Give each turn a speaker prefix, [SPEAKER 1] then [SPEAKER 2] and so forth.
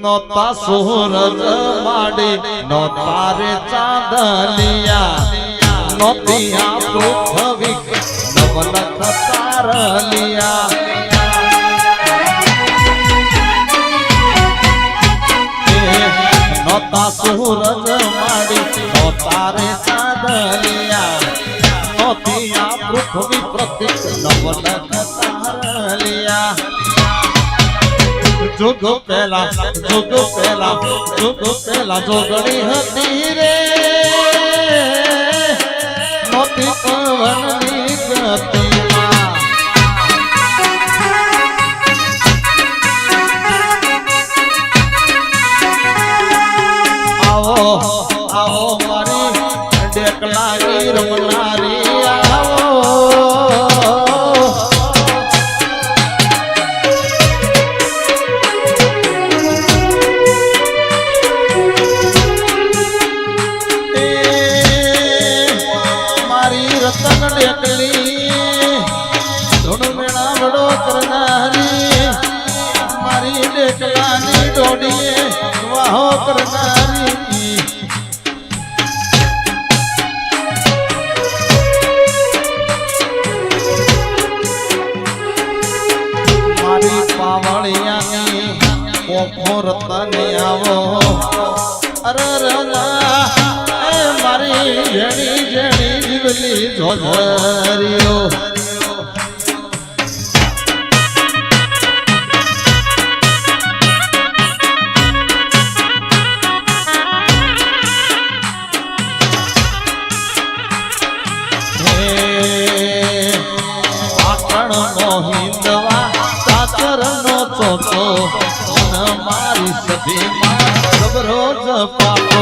[SPEAKER 1] નોતા સૂરજ માડી નોતા રે ચાંદલિયા નોતી આ પૃથ્વી નવલખ તારલિયા નોતા સૂરજ માડી નોતા રે ચાંદલિયા નોતી આ પૃથ્વી પ્રતિક નવલખ તારલિયા जुग पहला जोगड़ी हती रे मोती पवन गति आओ आओ मारी डेकला रमनारी मारी डेकलानी डोडिए वाहो करनारी मारी पावड़ियानी पोखोर तने आवो अरे रला ए मारी जेणी जेणी जीवली झोझरियो हिंदवा साकर नो चोचो मारी सभी मां सब रोज पापो